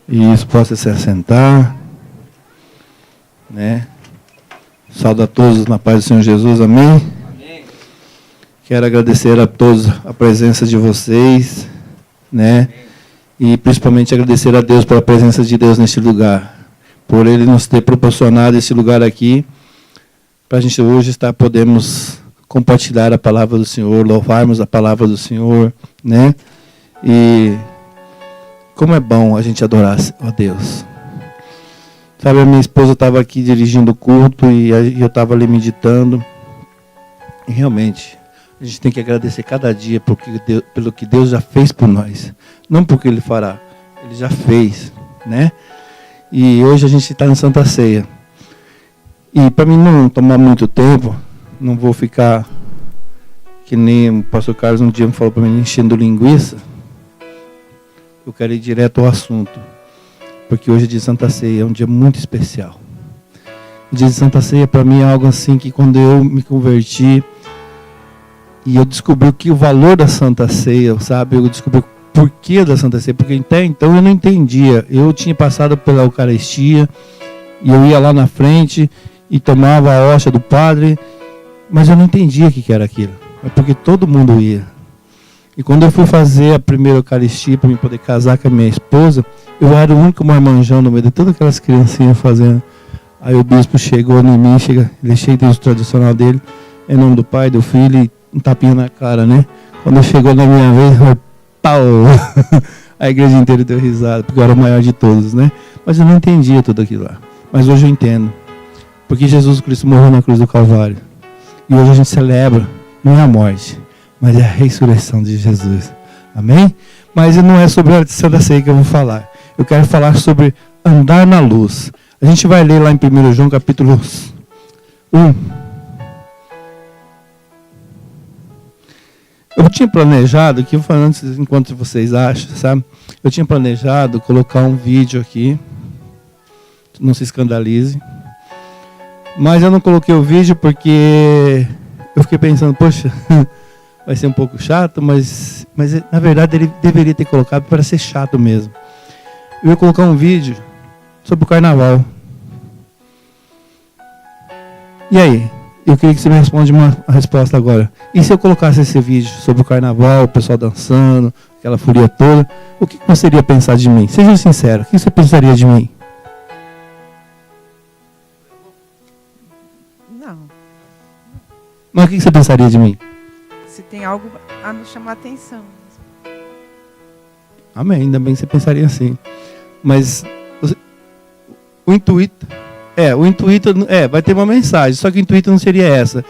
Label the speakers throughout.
Speaker 1: Isso, possa se assentar, né? Saúdo a todos na paz do Senhor Jesus, amém? Amém. Quero agradecer a todos a presença de vocês, né? E principalmente agradecer a Deus pela presença de Deus neste lugar, por Ele nos ter proporcionado esse lugar aqui, para a gente hoje podemos compartilhar a palavra do Senhor, louvarmos a palavra do Senhor, né? E como é bom a gente adorar a Deus. Sabe, a minha esposa estava aqui dirigindo o culto e eu estava ali meditando. E realmente, a gente tem que agradecer cada dia pelo que Deus já fez por nós. Não porque Ele fará, Ele já fez, né? E hoje a gente está em Santa Ceia. E para mim não tomar muito tempo, não vou ficar que nem o pastor Carlos um dia me falou para mim, enchendo linguiça. Eu quero ir direto ao assunto, porque hoje é dia de Santa Ceia, é um dia muito especial. O dia de Santa Ceia para mim é algo assim que quando eu me converti e eu descobri o valor da Santa Ceia, sabe? Eu descobri o porquê da Santa Ceia, porque até então eu não entendia. Eu tinha passado pela Eucaristia e eu ia lá na frente e tomava a hóstia do padre, mas eu não entendia o que era aquilo. É porque todo mundo ia. E quando eu fui fazer a primeira Eucaristia para me poder casar com a minha esposa, eu era o único marmanjão no meio de todas aquelas criancinhas fazendo. Aí o bispo chegou em mim, ele cheio do tradicional dele, em nome do Pai, do Filho, e um tapinha na cara, né? Quando chegou na minha vez, eu pau! A igreja inteira deu risada, porque eu era o maior de todos, né? Mas eu não entendia tudo aquilo lá. Mas hoje eu entendo. Porque Jesus Cristo morreu na cruz do Calvário. E hoje a gente celebra, não é a morte, mas é a ressurreição de Jesus. Amém? Mas não é sobre a Santa Ceia que eu vou falar. Eu quero falar sobre andar na luz. A gente vai ler lá em 1 João capítulo 1. Eu tinha planejado, aqui falando enquanto vocês acham, sabe? Eu tinha planejado colocar um vídeo aqui. Não se escandalize. Mas eu não coloquei o vídeo porque eu fiquei pensando, poxa, vai ser um pouco chato, mas na verdade ele deveria ter colocado para ser chato mesmo. Eu ia colocar um vídeo sobre o carnaval. E aí? Eu queria que você me responda uma resposta agora. E se eu colocasse esse vídeo sobre o carnaval, o pessoal dançando, aquela furia toda, o que você iria pensar de mim? Seja sincero, o que você pensaria de mim?
Speaker 2: Não.
Speaker 1: Mas o que você pensaria de mim?
Speaker 2: Se tem algo a nos chamar a atenção.
Speaker 1: Amém, ainda bem que você pensaria assim. Mas o intuito vai ter uma mensagem, só que o intuito não seria essa.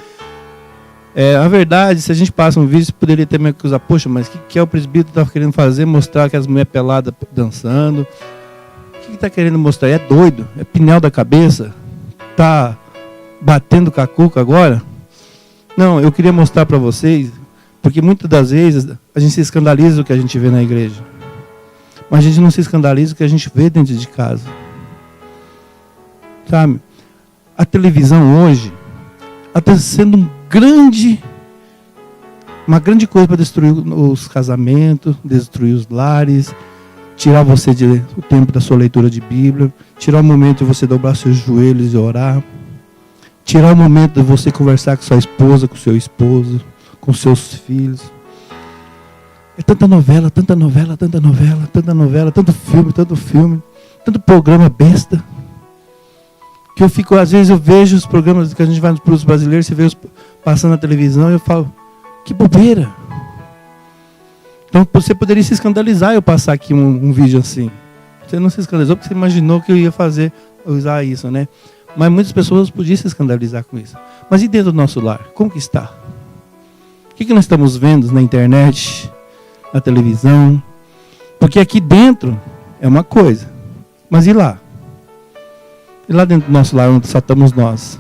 Speaker 1: Na verdade, se a gente passa um vídeo, você poderia ter me acusar, poxa, mas o que é o presbítero está querendo fazer? Mostrar aquelas mulheres peladas dançando. O que está querendo mostrar? É doido? É pinel da cabeça? Está batendo com a cuca agora? Não, eu queria mostrar para vocês, porque muitas das vezes a gente se escandaliza do que a gente vê na igreja. Mas a gente não se escandaliza do que a gente vê dentro de casa. Sabe? A televisão hoje está sendo uma grande coisa para destruir os casamentos, destruir os lares, tirar você do tempo da sua leitura de Bíblia, tirar o momento de você dobrar seus joelhos e orar, tirar o momento de você conversar com sua esposa, com seu esposo, com seus filhos. É tanta novela, tanto filme, tanto programa besta. Que às vezes eu vejo os programas que a gente vai para os brasileiros, você vê passando na televisão e eu falo, que bobeira. Então você poderia se escandalizar eu passar aqui um vídeo assim. Você não se escandalizou porque você imaginou que eu ia usar isso, né? Mas muitas pessoas podiam se escandalizar com isso. Mas e dentro do nosso lar? Como que está? O que nós estamos vendo na internet, na televisão? Porque aqui dentro é uma coisa. Mas e lá? E lá dentro do nosso lar, onde só estamos nós?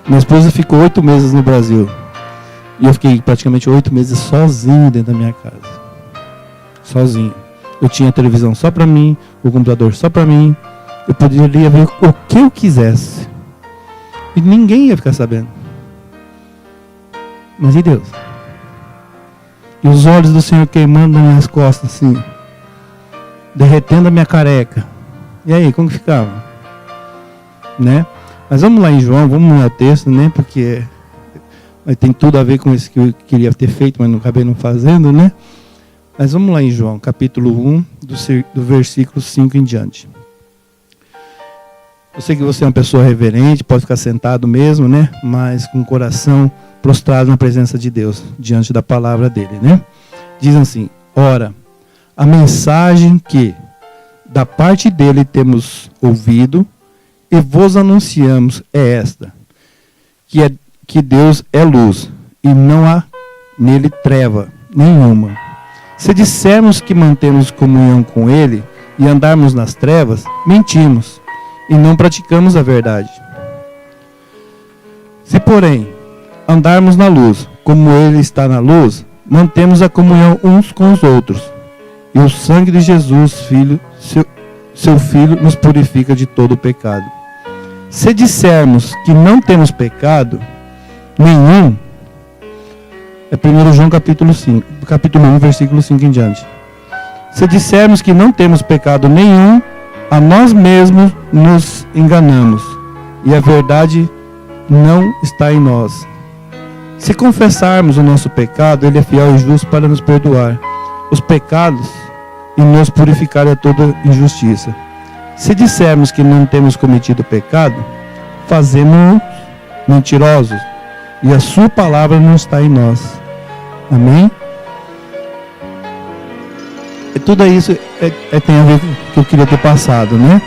Speaker 1: Minha esposa ficou 8 meses no Brasil. E eu fiquei praticamente 8 meses sozinho dentro da minha casa. Sozinho. Eu tinha a televisão só para mim, o computador só para mim. Eu poderia ver o que eu quisesse. E ninguém ia ficar sabendo. Mas e Deus? E os olhos do Senhor queimando nas minhas costas, assim. Derretendo a minha careca. E aí, como que ficava? Né? Mas vamos lá em João, vamos ler o texto, né? Porque tem tudo a ver com isso que eu queria ter feito, mas não acabei não fazendo, né? Mas vamos lá em João, capítulo 1, do versículo 5 em diante. Eu sei que você é uma pessoa reverente, pode ficar sentado mesmo, né? Mas com o coração prostrado na presença de Deus, diante da palavra dele, né? Diz assim: ora, a mensagem que da parte dele temos ouvido e vos anunciamos é esta, que Deus é luz e não há nele treva nenhuma. Se dissermos que mantemos comunhão com ele e andarmos nas trevas, mentimos e não praticamos a verdade. Se, porém, andarmos na luz, como ele está na luz, mantemos a comunhão uns com os outros. E o sangue de Jesus, seu Filho, nos purifica de todo o pecado. Se dissermos que não temos pecado nenhum, é 1 João capítulo 1, versículo 5 em diante. Se dissermos que não temos pecado nenhum, a nós mesmos nos enganamos, e a verdade não está em nós. Se confessarmos o nosso pecado, ele é fiel e justo para nos perdoar os pecados e nos purificar de toda injustiça. Se dissermos que não temos cometido pecado, fazemos-nos mentirosos, e a sua palavra não está em nós. Amém? E tudo isso tem a ver com o que eu queria ter passado, né?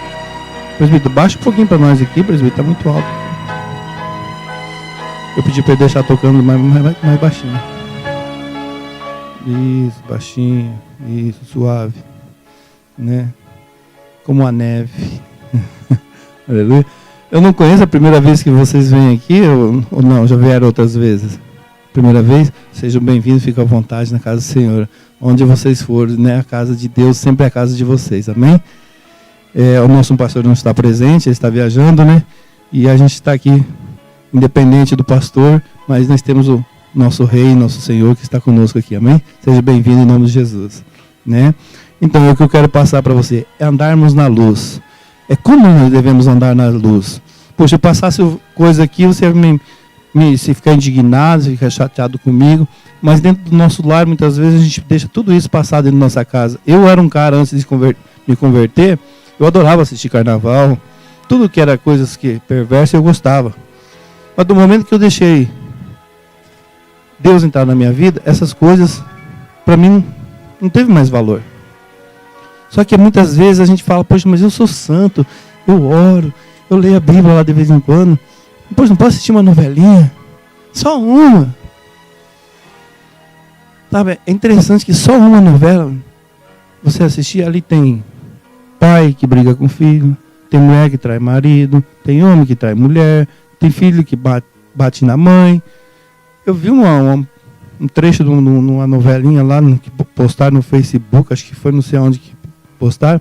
Speaker 1: Presbítero, baixa um pouquinho para nós aqui, presbítero, está muito alto. Eu pedi para ele deixar tocando mais baixinho. Isso, baixinho. Isso, suave. Né? Como a neve. Aleluia. Eu não conheço a primeira vez que vocês vêm aqui, ou não, já vieram outras vezes? Primeira vez? Sejam bem-vindos, fiquem à vontade na casa do Senhor. Onde vocês forem, né? A casa de Deus sempre é a casa de vocês, amém? O nosso pastor não está presente, ele está viajando, né? E a gente está aqui, independente do pastor, mas nós temos o nosso Rei, nosso Senhor, que está conosco aqui, amém? Seja bem-vindo em nome de Jesus, né? Então, o que eu quero passar para você é andarmos na luz. É como nós devemos andar na luz. Poxa, eu passasse coisa aqui, você se ficar indignado, se ficar chateado comigo, mas dentro do nosso lar, muitas vezes, a gente deixa tudo isso passar dentro da nossa casa. Eu era um cara, antes de me converter, eu adorava assistir carnaval, tudo que era coisas que perversas eu gostava. Mas do momento que eu deixei Deus entrar na minha vida, essas coisas, para mim, não teve mais valor. Só que muitas vezes a gente fala, poxa, mas eu sou santo, eu oro, eu leio a Bíblia lá de vez em quando. Poxa, não posso assistir uma novelinha? Só uma. Sabe, é interessante que só uma novela você assistir, ali tem pai que briga com filho, tem mulher que trai marido, tem homem que trai mulher, tem filho que bate na mãe. Eu vi um trecho de uma novelinha lá que postaram no Facebook, acho que foi não sei onde que postaram.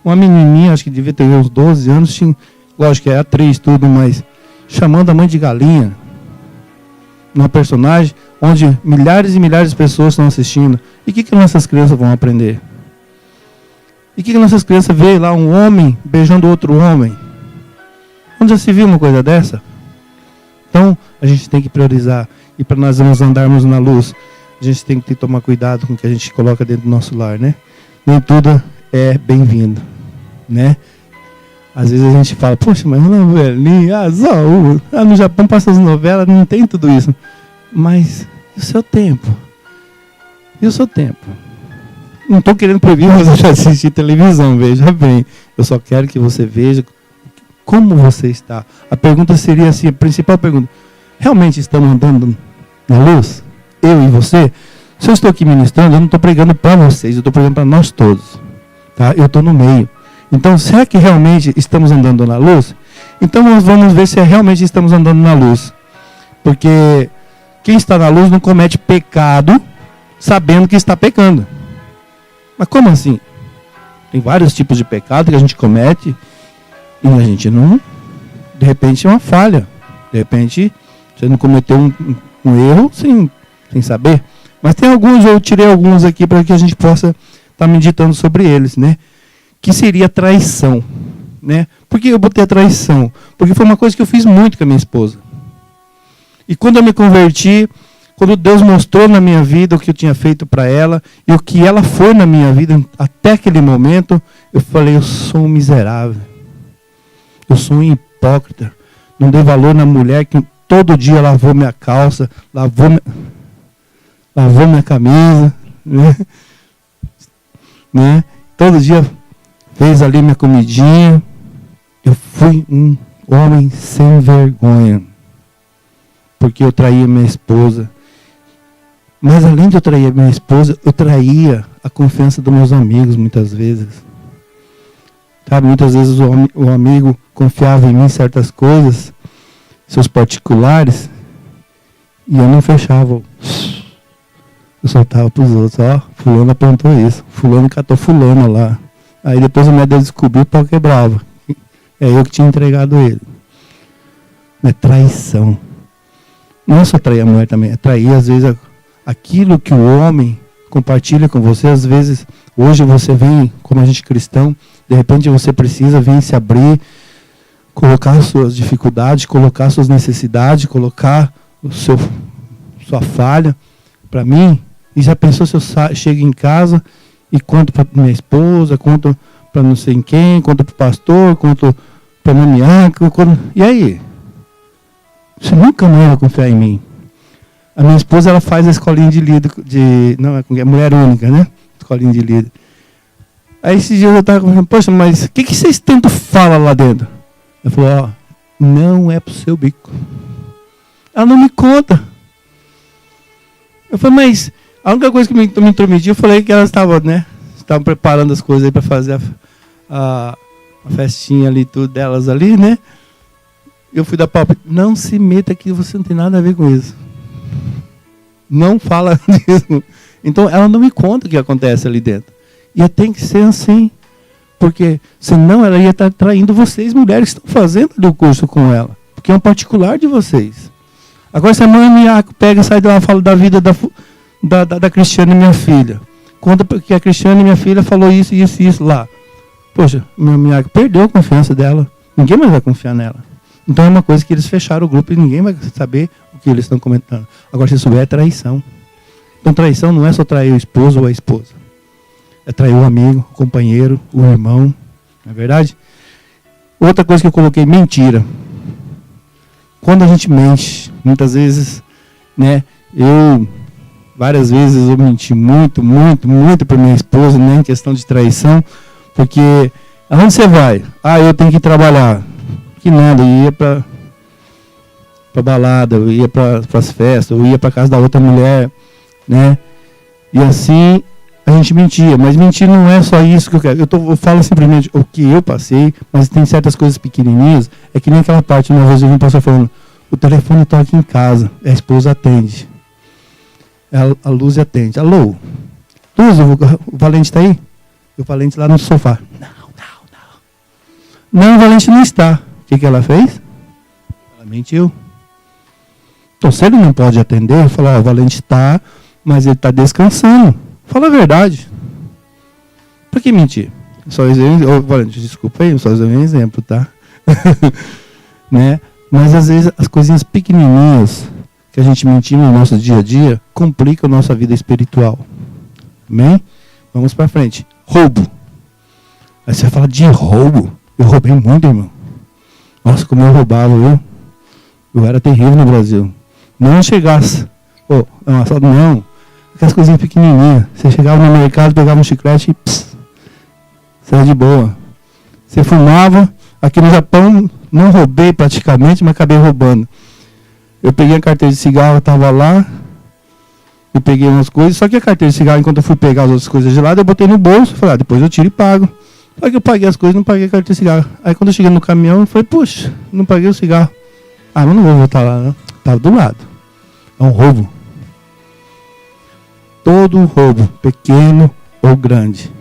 Speaker 1: Uma menininha, acho que devia ter uns 12 anos, tinha, lógico que é atriz tudo, mas chamando a mãe de galinha. Uma personagem onde milhares e milhares de pessoas estão assistindo. E o que nossas crianças vão aprender? E o que nossas crianças veem lá um homem beijando outro homem? Onde já se viu uma coisa dessa? Então, a gente tem que priorizar. E para nós andarmos na luz, a gente tem que tomar cuidado com o que a gente coloca dentro do nosso lar, né? Nem tudo é bem-vindo, né? Às vezes a gente fala, poxa, mas novelinha, no Japão passa as novelas, não tem tudo isso. Mas e o seu tempo? E o seu tempo? Não estou querendo proibir você de assistir televisão, veja bem. Eu só quero que você veja como você está. A pergunta seria assim, a principal pergunta. Realmente estamos andando na luz? Eu e você? Se eu estou aqui ministrando, eu não estou pregando para vocês, eu estou pregando para nós todos. Tá? Eu estou no meio. Então, será que realmente estamos andando na luz? Então, nós vamos ver se realmente estamos andando na luz. Porque quem está na luz não comete pecado sabendo que está pecando. Mas como assim? Tem vários tipos de pecado que a gente comete e a gente não... De repente é uma falha. De repente você não cometeu um erro sem saber. Mas tem alguns, eu tirei alguns aqui para que a gente possa estar meditando sobre eles, né? Que seria traição. né? Por que eu botei a traição? Porque foi uma coisa que eu fiz muito com a minha esposa. E quando eu me converti, quando Deus mostrou na minha vida o que eu tinha feito para ela e o que ela foi na minha vida até aquele momento, eu falei, eu sou um miserável. Eu sou um hipócrita. Não dei valor na mulher que todo dia lavou minha calça, lavou minha camisa, né? Todo dia fez ali minha comidinha. Eu fui um homem sem vergonha, porque eu traía minha esposa. Mas além de eu trair minha esposa, eu traía a confiança dos meus amigos muitas vezes. Sabe, muitas vezes o amigo confiava em mim em certas coisas, seus particulares, e eu não fechava. Eu soltava para os outros, ó, fulano apontou isso, fulano catou fulano lá. Aí depois o médico descobriu, o pau quebrava. É eu que tinha entregado ele. É traição. Não é só trair a mulher também, é trair às vezes aquilo que o homem compartilha com você. Às vezes, hoje você vem, como a gente cristão, de repente você precisa vir se abrir, colocar suas dificuldades, colocar suas necessidades, colocar sua falha para mim. E já pensou se eu chego em casa e conto para minha esposa, conto para não sei quem, conto para o pastor, conto para minha minhaca, e aí? Você nunca mais vai confiar em mim. A minha esposa, ela faz a escolinha de líder, não, é mulher única, né? Escolinha de líder. Aí esses dias eu estava falando, poxa, mas o que vocês tanto falam lá dentro? Ela falou, ó, não é pro seu bico. Ela não me conta. Eu falei, mas a única coisa que me intrometi, eu falei que elas estavam, né? Estavam preparando as coisas aí para fazer a festinha ali, tudo delas ali, né? Eu fui dar palpite. Não se meta aqui, você não tem nada a ver com isso. Não fala disso. Então ela não me conta o que acontece ali dentro. E tem que ser assim. Porque senão ela ia estar traindo vocês, mulheres que estão fazendo o curso com ela. Porque é um particular de vocês. Agora se a mãe Miaco pega, sai de lá e fala da vida da Cristiane, minha filha. Conta que a Cristiane, minha filha, falou isso, isso e isso lá. Poxa, minha Miaco perdeu a confiança dela. Ninguém mais vai confiar nela. Então é uma coisa que eles fecharam o grupo e ninguém vai saber o que eles estão comentando. Agora, se souber, é traição. Então traição não é só trair o esposo ou a esposa. É trair o amigo, o companheiro, o irmão. Não é verdade? Outra coisa que eu coloquei, mentira. Quando a gente mente, muitas vezes, né, várias vezes eu menti muito para minha esposa, né, em questão de traição, porque aonde você vai? Ah, eu tenho que trabalhar. Que nada, eu ia para balada, eu ia para as festas, eu ia para casa da outra mulher, né? E assim a gente mentia, mas mentir não é só isso que eu quero. Eu falo simplesmente o que eu passei, mas tem certas coisas pequenininhas, é que nem aquela parte, uma vez eu vi um pastor falando, o telefone toca em casa, a esposa atende. A Luz atende. Alô? Luz, o Valente está aí? E o Valente lá no sofá. Não, o Valente não está. O que ela fez? Ela mentiu. Então, se ele não pode atender, eu falo, o Valente está, mas ele está descansando. Fala a verdade. Por que mentir? Só Valente, desculpa aí, só um exemplo, tá? Né? Mas às vezes as coisinhas pequenininhas que a gente mentir no nosso dia a dia complicam a nossa vida espiritual. Amém? Vamos para frente. Roubo. Aí você fala de roubo. Eu roubei muito, irmão. Nossa, como eu roubava, viu? Eu era terrível no Brasil. Não chegasse. Não. Aquelas coisinhas pequenininhas. Você chegava no mercado, pegava um chiclete e você era de boa. Você fumava. Aqui no Japão, não roubei praticamente, mas acabei roubando. Eu peguei a carteira de cigarro, estava lá. Eu peguei umas coisas. Só que a carteira de cigarro, enquanto eu fui pegar as outras coisas de lado, eu botei no bolso. Falei, depois eu tiro e pago. Só que eu paguei as coisas, não paguei a carteira de cigarro. Aí quando eu cheguei no caminhão, eu falei, puxa, não paguei o cigarro. Ah, mas não vou voltar lá, não. Estava do lado. É um roubo. Todo roubo, pequeno ou grande.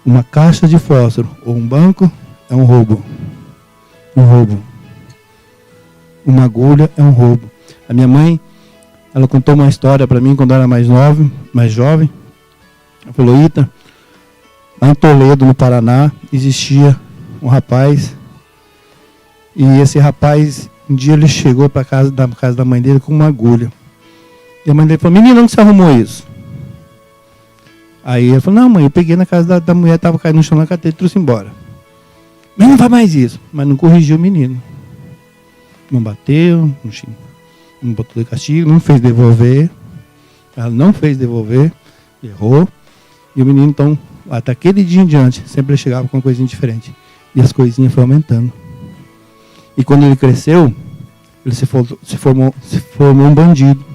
Speaker 1: Uma caixa de fósforo ou um banco é um roubo. Um roubo. Uma agulha é um roubo. A minha mãe, ela contou uma história para mim quando eu era mais jovem. Ela falou, Ita, lá em Toledo, no Paraná, existia um rapaz E esse rapaz, um dia ele chegou para casa da mãe dele com uma agulha. E a mãe dele falou: menino, onde você arrumou isso? Aí ele falou: não, mãe, eu peguei na casa da mulher, estava caindo no chão na cadeira e trouxe embora. Mas não faz mais isso. Mas não corrigiu o menino. Não bateu, não botou de castigo, não fez devolver. Ela não fez devolver, errou. E o menino, então, até aquele dia em diante, sempre chegava com uma coisinha diferente. E as coisinhas foram aumentando. E quando ele cresceu, ele se formou um bandido.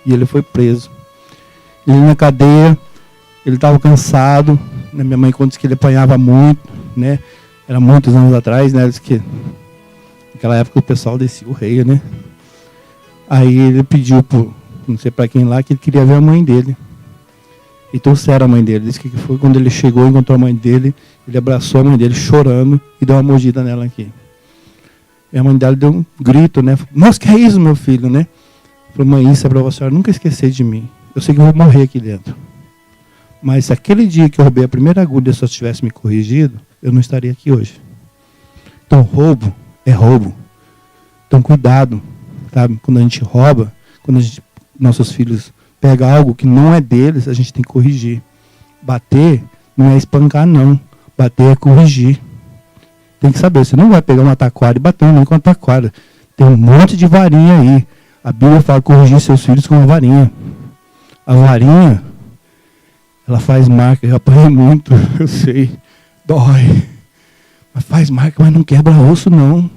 Speaker 1: E ele foi preso. Ele na cadeia, ele estava cansado. Minha mãe conta que ele apanhava muito, né? Era muitos anos atrás, né? Diz que naquela época o pessoal descia o rei, né? Aí ele pediu por não sei para quem lá que ele queria ver a mãe dele. E trouxeram a mãe dele. Diz que foi quando ele chegou, encontrou a mãe dele, ele abraçou a mãe dele chorando e deu uma mordida nela aqui. E a mãe dela deu um grito, né? Nossa, que é isso, meu filho, né? Falou: mãe, isso é para você nunca esquecer de mim. Eu sei que eu vou morrer aqui dentro. Mas se aquele dia que eu roubei a primeira agulha, se eu tivesse me corrigido, eu não estaria aqui hoje. Então, roubo é roubo. Então, cuidado, sabe? Quando a gente rouba, quando nossos filhos pegam algo que não é deles, a gente tem que corrigir. Bater não é espancar, não. Bater é corrigir. Tem que saber, você não vai pegar uma taquara e bater nem com uma taquara. Tem um monte de varinha aí. A Bíblia fala corrigir seus filhos com uma varinha. A varinha, ela faz marca. Eu apanhei muito, eu sei. Dói. Mas faz marca, mas não quebra osso, não.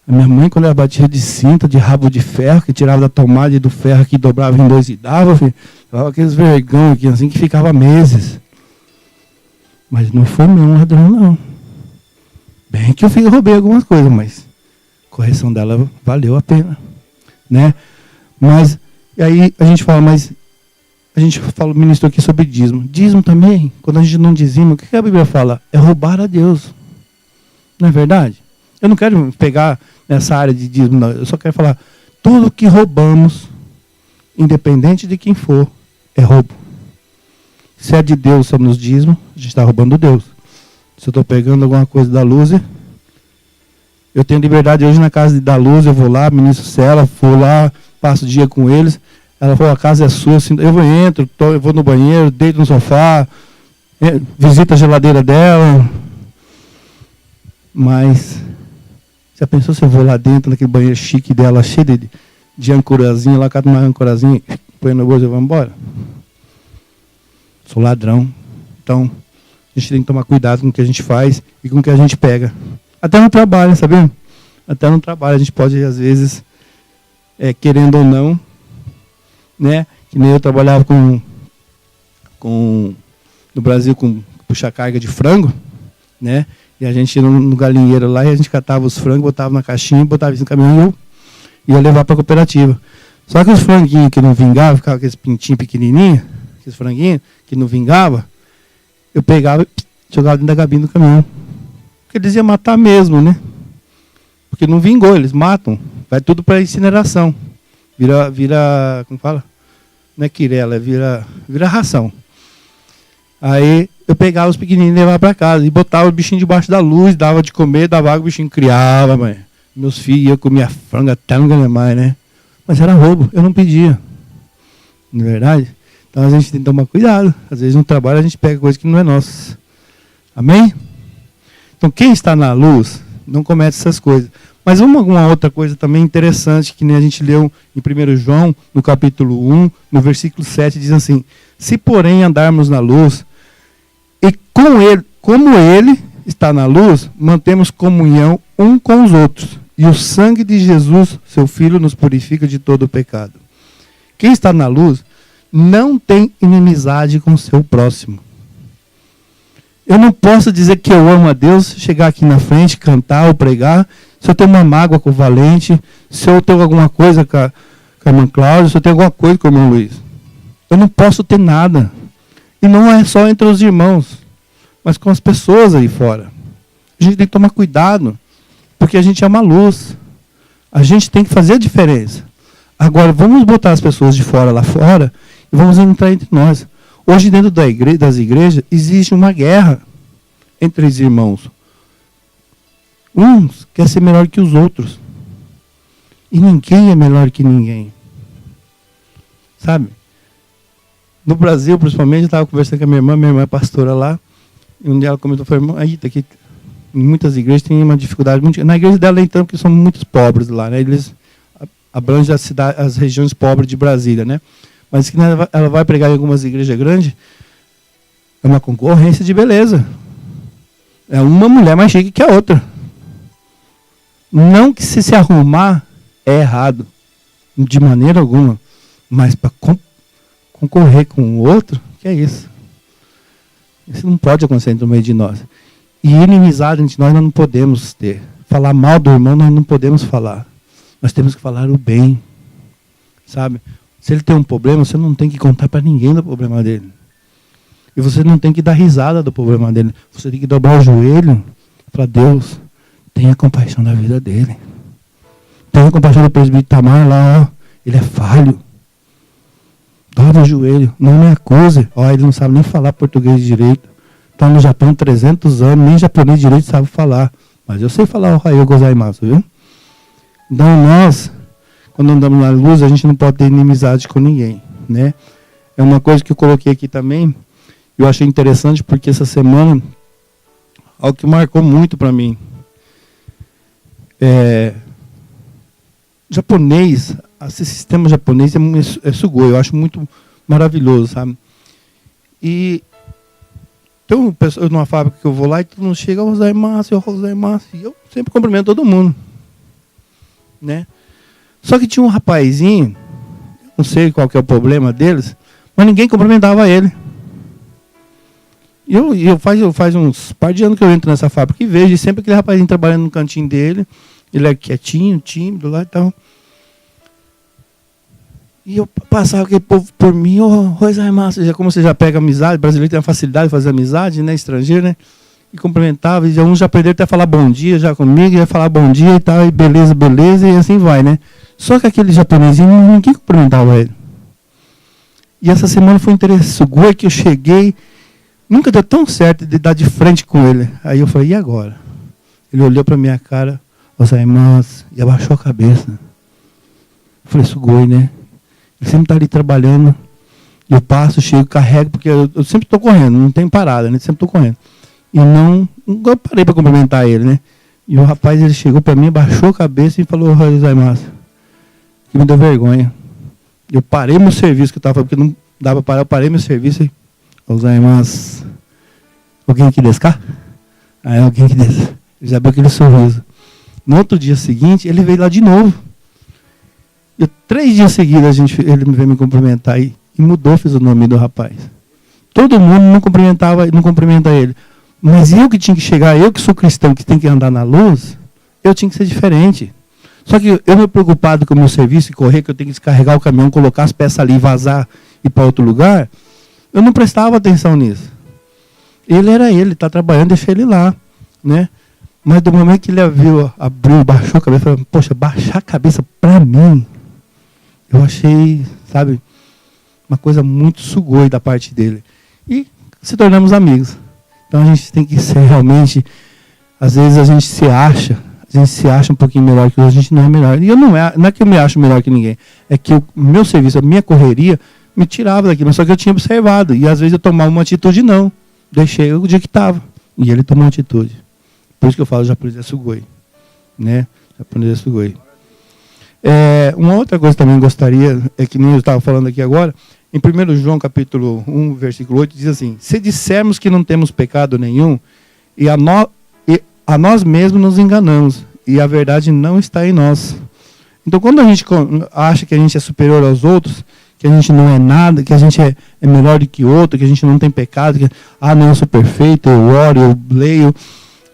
Speaker 1: A minha mãe, quando ela batia de cinta, de rabo de ferro, que tirava da tomada e do ferro que dobrava em dois e dava, dava aqueles vergão aqui, assim, que ficava meses. Mas não foi meu ladrão, não. Bem que eu roubei algumas coisas, mas a correção dela valeu a pena, né? Mas, e aí a gente fala, mas a gente ministrou aqui sobre dízimo. Dízimo também, quando a gente não dizima, o que a Bíblia fala? É roubar a Deus. Não é verdade? Eu não quero pegar nessa área de dízimo, não. Eu só quero falar, tudo que roubamos, independente de quem for, é roubo. Se é de Deus, somos dízimo, a gente está roubando Deus. Se eu estou pegando alguma coisa da Luz, eu tenho liberdade hoje na casa da Luz, eu vou lá, ministro cela, vou lá, passo o dia com eles. Ela falou: a casa é sua, assim, eu entro, eu vou no banheiro, deito no sofá, visito a geladeira dela. Mas, já pensou se eu vou lá dentro, naquele banheiro chique dela, cheio de ancorazinha, lá cato uma ancorazinha, põe no bolso e vou embora? Sou ladrão. Então, a gente tem que tomar cuidado com o que a gente faz e com o que a gente pega. Até no trabalho, sabia? Até no trabalho a gente pode, às vezes, querendo ou não, né? Que nem eu trabalhava no Brasil com puxar carga de frango, né? E a gente ia no galinheiro lá e a gente catava os frangos, botava na caixinha, botava isso no caminhão e ia levar para a cooperativa. Só que os franguinhos que não vingavam, ficavam aqueles pintinhos pequenininhos, aqueles franguinhos que não vingavam, eu pegava e jogava dentro da cabine do caminhão. Porque eles iam matar mesmo, né? Porque não vingou, eles matam. Vai tudo para incineração. Vira, como fala? Não é quirela, vira ração. Aí eu pegava os pequenininhos e levava para casa. E botava o bichinho debaixo da luz, dava de comer, dava água, o bichinho criava, mãe. Meus filhos, eu comia frango até não ganhar mais, né? Mas era roubo, eu não pedia. Não é verdade? Então a gente tem que tomar cuidado. Às vezes no trabalho a gente pega coisa que não é nossa. Amém? Então quem está na luz não comete essas coisas. Mas uma outra coisa também interessante, que nem a gente leu em 1 João, no capítulo 1, no versículo 7, diz assim: se porém andarmos na luz, e como ele está na luz, mantemos comunhão um com os outros. E o sangue de Jesus, seu Filho, nos purifica de todo o pecado. Quem está na luz não tem inimizade com o seu próximo. Eu não posso dizer que eu amo a Deus, chegar aqui na frente, cantar ou pregar, se eu tenho uma mágoa com o Valente, se eu tenho alguma coisa com a irmã Cláudia, se eu tenho alguma coisa com o irmão Luiz. Eu não posso ter nada. E não é só entre os irmãos, mas com as pessoas aí fora. A gente tem que tomar cuidado, porque a gente é uma luz. A gente tem que fazer a diferença. Agora, vamos botar as pessoas de fora lá fora e vamos entrar entre nós. Hoje, dentro das igrejas, existe uma guerra entre os irmãos. Uns querem ser melhor que os outros. E ninguém é melhor que ninguém. Sabe? No Brasil, principalmente, eu estava conversando com a minha irmã é pastora lá, e um dia ela comentou, falou, irmão, aí, aqui, em muitas igrejas tem uma dificuldade muito. Na igreja dela, então, porque são muitos pobres lá, né? Eles abrangem as regiões pobres de Brasília, né? Mas que ela vai pregar em algumas igrejas grandes, é uma concorrência de beleza. É uma mulher mais chique que a outra. Não que se arrumar é errado, de maneira alguma, mas para concorrer com o outro, que é isso? Isso não pode acontecer entre o meio de nós. E inimizade entre nós não podemos ter. Falar mal do irmão nós não podemos falar. Nós temos que falar o bem. Sabe? Se ele tem um problema, você não tem que contar para ninguém do problema dele. E você não tem que dar risada do problema dele. Você tem que dobrar o joelho e falar, Deus, tenha compaixão da vida dele. Tenha compaixão do presbítero Tamar lá, ó. Ele é falho. Dobra o joelho, não me acuse. Ó, ele não sabe nem falar português direito. Está no Japão 300 anos, nem japonês direito sabe falar. Mas eu sei falar o Ohayou gozaimasu, viu? Então nós, quando andamos na luz, a gente não pode ter inimizade com ninguém, né? É uma coisa que eu coloquei aqui também, eu achei interessante porque essa semana, algo que marcou muito para mim. Japonês, esse sistema japonês é sugoi, eu acho muito maravilhoso, sabe? E tem uma pessoa numa fábrica que eu vou lá e todo mundo chega, Rosaimasu, e eu sempre cumprimento todo mundo, né? Só que tinha um rapazinho, não sei qual que é o problema deles, mas ninguém cumprimentava ele. E eu faz uns par de anos que eu entro nessa fábrica e vejo, e sempre aquele rapazinho trabalhando no cantinho dele, ele é quietinho, tímido lá e tal. E eu passava aquele povo por mim, Rosaimasu, já como você já pega amizade, brasileiro tem uma facilidade de fazer amizade, né, estrangeiro, né? E cumprimentava, e uns já perderam até falar bom dia já comigo, ia falar bom dia e tal, e beleza, beleza, e assim vai, né? Só que aquele japonesinho, ninguém cumprimentava ele. E essa semana foi interessante, que eu cheguei, nunca deu tão certo de dar de frente com ele. Aí eu falei, e agora? Ele olhou para minha cara, Rosaimasu, e abaixou a cabeça. Eu falei, sugoi, né? Ele sempre está ali trabalhando. Eu passo, chego, carrego, porque eu sempre estou correndo, não tem parada, né? Sempre estou correndo. E nunca parei para cumprimentar ele, né? E o rapaz, ele chegou para mim, baixou a cabeça e falou, Rosaimasu, que me deu vergonha. Eu parei meu serviço que eu estava, porque não dava para parar, eu parei meu serviço e, Rosaimasu, alguém aqui desu ka? Aí alguém que desu. Ele já abriu aquele sorriso. No outro dia seguinte, ele veio lá de novo. E 3 dias seguidos ele veio me cumprimentar e mudou a fisionomia do rapaz. Todo mundo não cumprimenta ele. Mas eu que tinha que chegar, eu que sou cristão, que tem que andar na luz, eu tinha que ser diferente. Só que eu me preocupado com o meu serviço e correr, que eu tenho que descarregar o caminhão, colocar as peças ali, vazar e ir para outro lugar, eu não prestava atenção nisso. Ele está trabalhando, deixa ele lá, né? Mas do momento que ele abriu, baixou a cabeça, falou, poxa, baixar a cabeça para mim, eu achei, sabe, uma coisa muito sugoi da parte dele. E se tornamos amigos. Então a gente tem que ser realmente, às vezes a gente se acha um pouquinho melhor que o outro, a gente não é melhor. E eu não é que eu me acho melhor que ninguém, é que o meu serviço, a minha correria, me tirava daqui, mas só que eu tinha observado. E às vezes eu tomava uma atitude não. Deixei o dia que estava. E ele tomou uma atitude. Por isso que eu falo japonês é sugoi. Né? Japonês é sugoi. Uma outra coisa também gostaria, é que nem eu estava falando aqui agora, em 1 João capítulo 1, versículo 8, diz assim, se dissermos que não temos pecado nenhum, e a nós mesmos nos enganamos, e a verdade não está em nós. Então quando a gente acha que a gente é superior aos outros, que a gente não é nada, que a gente é melhor do que outro, que a gente não tem pecado, que não, eu sou perfeito, eu oro, eu leio,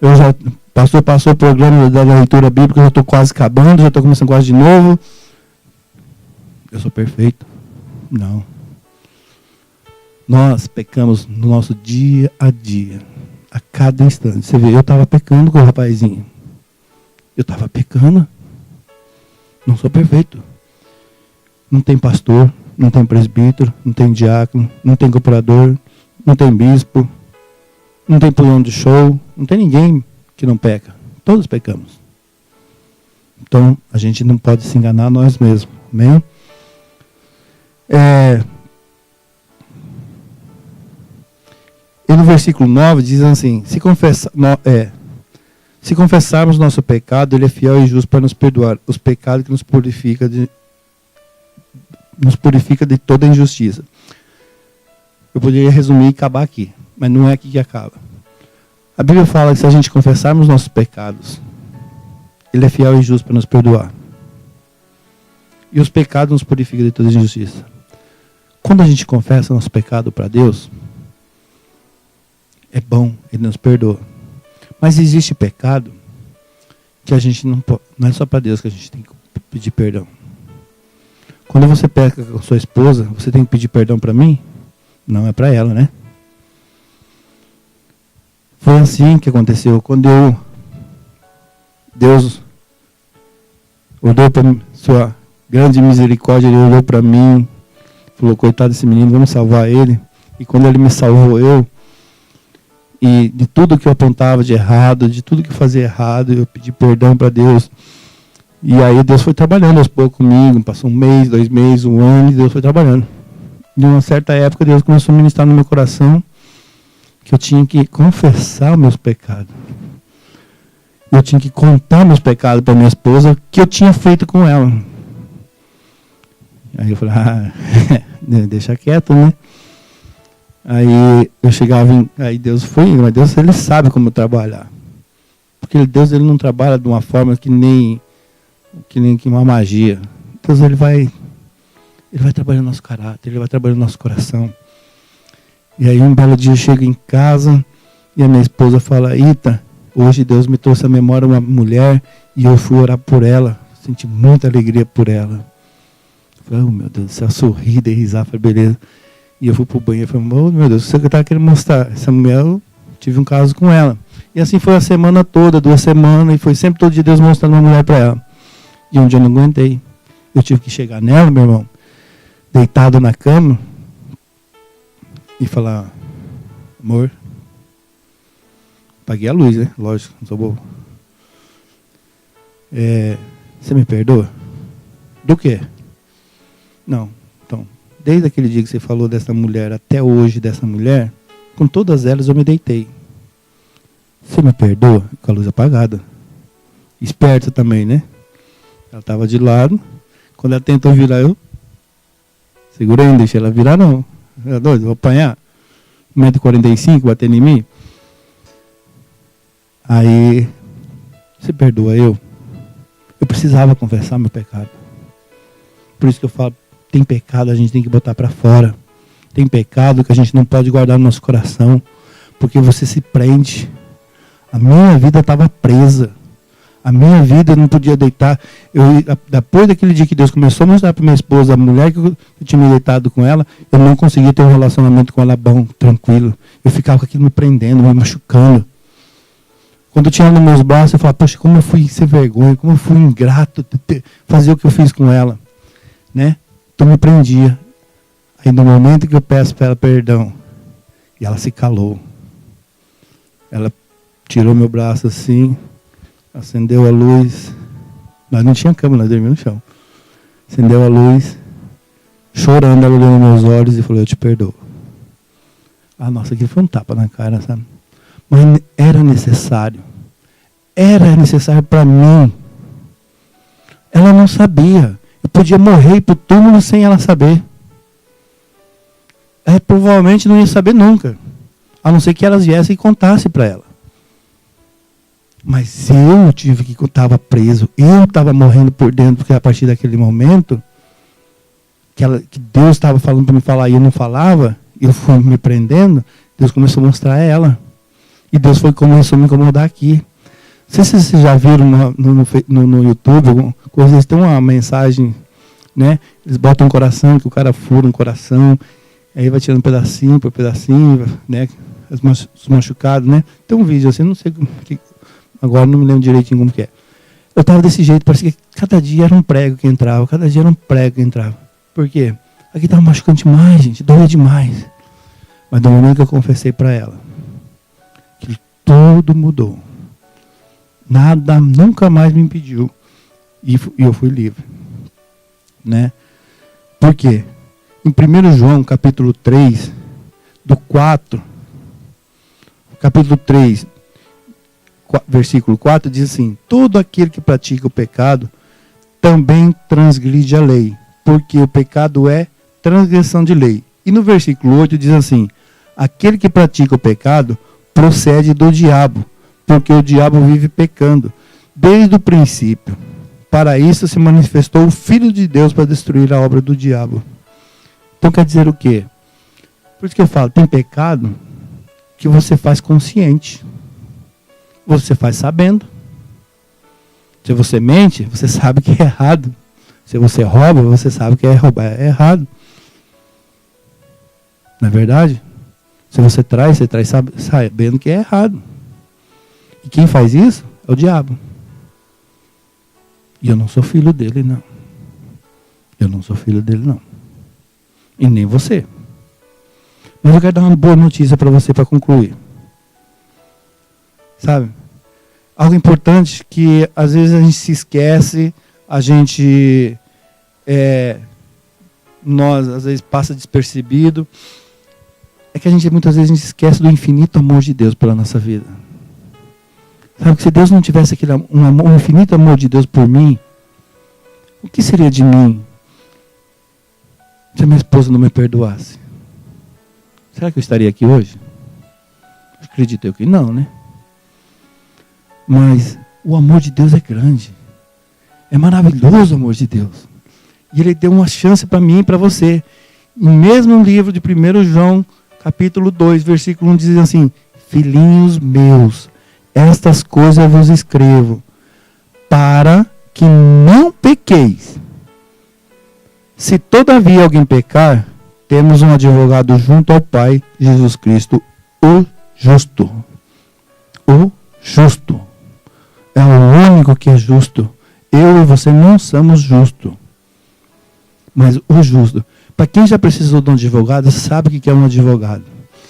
Speaker 1: eu já passou o programa da leitura bíblica, eu já estou quase acabando, já estou começando quase de novo. Eu sou perfeito? Não. Nós pecamos no nosso dia a dia, a cada instante. Você vê, eu estava pecando com o rapazinho. Eu estava pecando. Não sou perfeito. Não tem pastor, não tem presbítero, não tem diácono, não tem cooperador, não tem bispo, não tem pulão de show, não tem ninguém que não peca. Todos pecamos. Então, a gente não pode se enganar a nós mesmos. Amém? E no versículo 9 diz assim, se confessarmos nosso pecado, Ele é fiel e justo para nos perdoar os pecados que nos purifica de toda injustiça. Eu poderia resumir e acabar aqui, mas não é aqui que acaba. A Bíblia fala que se a gente confessarmos nossos pecados, Ele é fiel e justo para nos perdoar. E os pecados nos purificam de toda injustiça. Quando a gente confessa nosso pecado para Deus, é bom, Ele nos perdoa. Mas existe pecado que a gente não pode, não é só para Deus que a gente tem que pedir perdão. Quando você peca com sua esposa, você tem que pedir perdão para mim? Não, é para ela, né? Foi assim que aconteceu. Quando Deus olhou para sua grande misericórdia, Ele olhou para mim, falou, coitado desse menino, vamos salvar ele. E quando Ele me salvou, e de tudo que eu apontava de errado, de tudo que eu fazia errado, eu pedi perdão para Deus. E aí Deus foi trabalhando aos poucos comigo, passou 1 mês, 2 meses, 1 ano, e Deus foi trabalhando. De uma certa época, Deus começou a ministrar no meu coração que eu tinha que confessar os meus pecados. Eu tinha que contar meus pecados para minha esposa, que eu tinha feito com ela. Aí eu falei, deixa quieto, né? Aí eu chegava, aí Deus foi, mas Deus, Ele sabe como trabalhar. Porque Deus, Ele não trabalha de uma forma que nem uma magia. Deus, Ele vai trabalhando nosso caráter, Ele vai trabalhando nosso coração. E aí um belo dia eu chego em casa e a minha esposa fala, Ita, hoje Deus me trouxe à memória uma mulher e eu fui orar por ela. Senti muita alegria por ela. Eu falei, oh meu Deus do céu, sorri, dei risada, falei, beleza. E eu fui pro banheiro e falei, oh meu Deus, o que você estava querendo mostrar? Essa mulher, eu tive um caso com ela. E assim foi a semana toda, 2 semanas, e foi sempre todo dia Deus mostrando uma mulher para ela. E um dia eu não aguentei. Eu tive que chegar nela, meu irmão, deitado na cama, e falar, amor, apaguei a luz, né? Lógico, não sou bobo. Você me perdoa? Do quê? Não, então, desde aquele dia que você falou dessa mulher até hoje dessa mulher, com todas elas eu me deitei. Você me perdoa? Com a luz apagada. Esperta também, né? Ela estava de lado. Quando ela tentou virar, eu segurei, não deixei ela virar, não. Ela doido, vou apanhar. 1,45 m batendo em mim. Aí, você perdoa eu? Eu precisava confessar meu pecado. Por isso que eu falo, tem pecado, a gente tem que botar para fora. Tem pecado que a gente não pode guardar no nosso coração, porque você se prende. A minha vida estava presa. A minha vida eu não podia deitar. Depois daquele dia que Deus começou a mostrar para minha esposa, a mulher que eu tinha me deitado com ela, eu não conseguia ter um relacionamento com ela bom, tranquilo. Eu ficava com aquilo me prendendo, me machucando. Quando eu tinha ela nos meus braços, eu falava, poxa, como eu fui sem vergonha, como eu fui ingrato de fazer o que eu fiz com ela. Né? Então me prendia. Aí no momento que eu peço para ela perdão, e ela se calou. Ela tirou meu braço assim, acendeu a luz. Nós não tinha cama, nós dormíamos no chão. Acendeu a luz, chorando, ela olhou nos meus olhos e falou, eu te perdoo. Ah, nossa, aquilo foi um tapa na cara, sabe? Mas era necessário. Era necessário para mim. Ela não sabia. Eu podia morrer para o túmulo sem ela saber. Ela provavelmente não ia saber nunca. A não ser que elas viessem e contassem para ela. Mas eu tive que estava preso. Eu estava morrendo por dentro, porque a partir daquele momento que Deus estava falando para me falar e eu não falava, eu fui me prendendo, Deus começou a mostrar a ela. E Deus começou a me incomodar aqui. Não sei se vocês já viram no YouTube, alguma coisa, eles têm uma mensagem, né? Eles botam um coração, que o cara fura um coração, aí vai tirando pedacinho por pedacinho, né? Os machucados, né? Tem um vídeo assim, não sei agora não me lembro direitinho como que é. Eu estava desse jeito, parecia que cada dia era um prego que entrava, cada dia era um prego que entrava. Por quê? Aqui estava machucando demais, gente, doía demais. Mas do momento que eu confessei para ela, que tudo mudou. Nada nunca mais me impediu. E eu fui livre. Né? Por quê? Em 1 João, capítulo 3, do 4, capítulo 3, versículo 4, diz assim: todo aquele que pratica o pecado também transgride a lei, porque o pecado é transgressão de lei. E no versículo 8 diz assim: aquele que pratica o pecado procede do diabo, porque o diabo vive pecando desde o princípio. Para isso se manifestou o Filho de Deus para destruir a obra do diabo. Então quer dizer o quê? Por isso que eu falo, tem pecado que você faz consciente. Você faz sabendo. Se você mente, você sabe que é errado. Se você rouba, você sabe que roubar é errado. Não é verdade? Se você traz sabendo que é errado. E quem faz isso é o diabo. E eu não sou filho dele, não. Eu não sou filho dele, não. E nem você. Mas eu quero dar uma boa notícia para você para concluir. Sabe? Algo importante que às vezes a gente se esquece, nós às vezes passa despercebido, é que muitas vezes a gente esquece do infinito amor de Deus pela nossa vida. Sabe que se Deus não tivesse um infinito amor de Deus por mim, o que seria de mim se a minha esposa não me perdoasse? Será que eu estaria aqui hoje? Acredito eu que não, né? Mas o amor de Deus é grande. É maravilhoso o amor de Deus. E Ele deu uma chance para mim e para você. No mesmo livro de 1 João, capítulo 2, versículo 1, diz assim: filhinhos meus, estas coisas vos escrevo, para que não pequeis. Se todavia alguém pecar, temos um advogado junto ao Pai, Jesus Cristo, o justo. O justo. É o único que é justo. Eu e você não somos justos. Mas o justo. Para quem já precisou de um advogado, sabe o que é um advogado.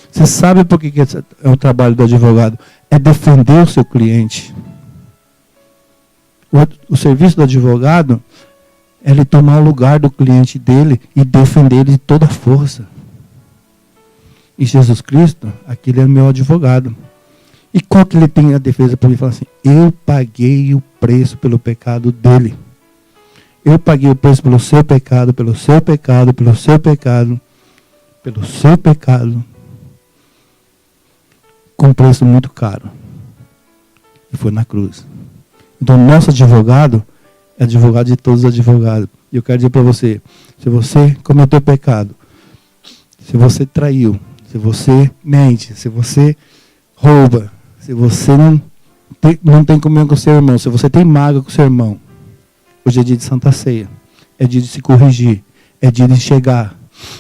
Speaker 1: Você sabe por que é o trabalho do advogado? É defender o seu cliente. O serviço do advogado é ele tomar o lugar do cliente dele e defender ele de toda a força. E Jesus Cristo, aquele é o meu advogado. E qual que ele tem a defesa para mim? Falar assim: eu paguei o preço pelo pecado dele. Eu paguei o preço pelo seu pecado, pelo seu pecado, pelo seu pecado, pelo seu pecado. Com um preço muito caro. E foi na cruz. Então, nosso advogado é advogado de todos os advogados. E eu quero dizer para você, se você cometeu pecado, se você traiu, se você mente, se você rouba, se você não tem comunhão com o seu irmão, se você tem mágoa com o seu irmão, hoje é dia de Santa Ceia. É dia de se corrigir. É dia de chegar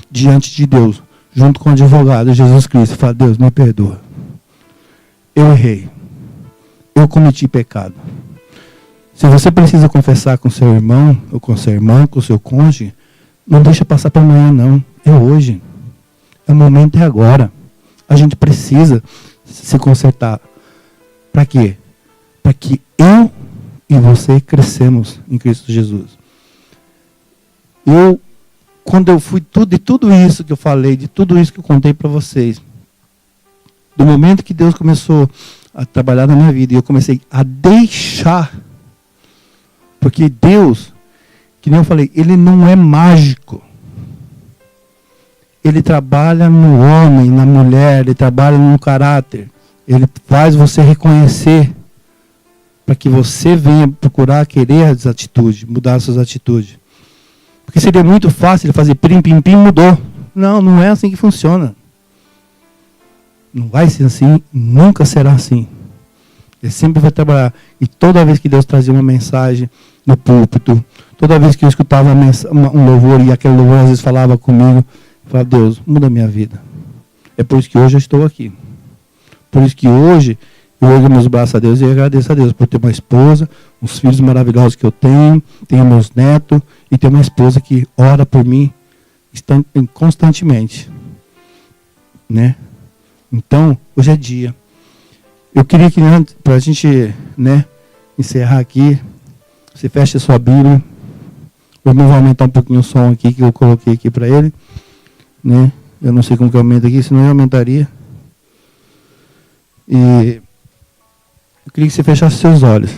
Speaker 1: diante de Deus, junto com o advogado Jesus Cristo, e falar: Deus, me perdoa. Eu errei. Eu cometi pecado. Se você precisa confessar com seu irmão, ou com sua irmã, com seu cônjuge, não deixa passar para amanhã, não. É hoje. É o momento, é agora. A gente precisa se consertar. Para quê? Para que eu e você crescemos em Cristo Jesus. Quando eu fui de tudo isso que eu falei, de tudo isso que eu contei para vocês, do momento que Deus começou a trabalhar na minha vida, e eu comecei a deixar, porque Deus, que nem eu falei, Ele não é mágico. Ele trabalha no homem, na mulher, Ele trabalha no caráter. Ele faz você reconhecer, para que você venha procurar querer as atitudes, mudar as suas atitudes. Porque seria muito fácil ele fazer pim, pim, pim, mudou. Não, não é assim que funciona. Não vai ser assim, nunca será assim. Ele sempre vai trabalhar. E toda vez que Deus trazia uma mensagem no púlpito, toda vez que eu escutava um louvor, e aquele louvor às vezes falava comigo, eu falava: Deus, muda a minha vida. É por isso que hoje eu estou aqui. Por isso que hoje eu ergo meus braços a Deus e agradeço a Deus por ter uma esposa, uns filhos maravilhosos que eu tenho meus netos, e ter uma esposa que ora por mim constantemente. Né? Então, hoje é dia. Eu queria que, para a gente, encerrar aqui. Você fecha a sua Bíblia. Vamos aumentar um pouquinho o som aqui que eu coloquei aqui para ele, né? Eu não sei como que aumenta aqui, senão eu aumentaria. E eu queria que você fechasse seus olhos.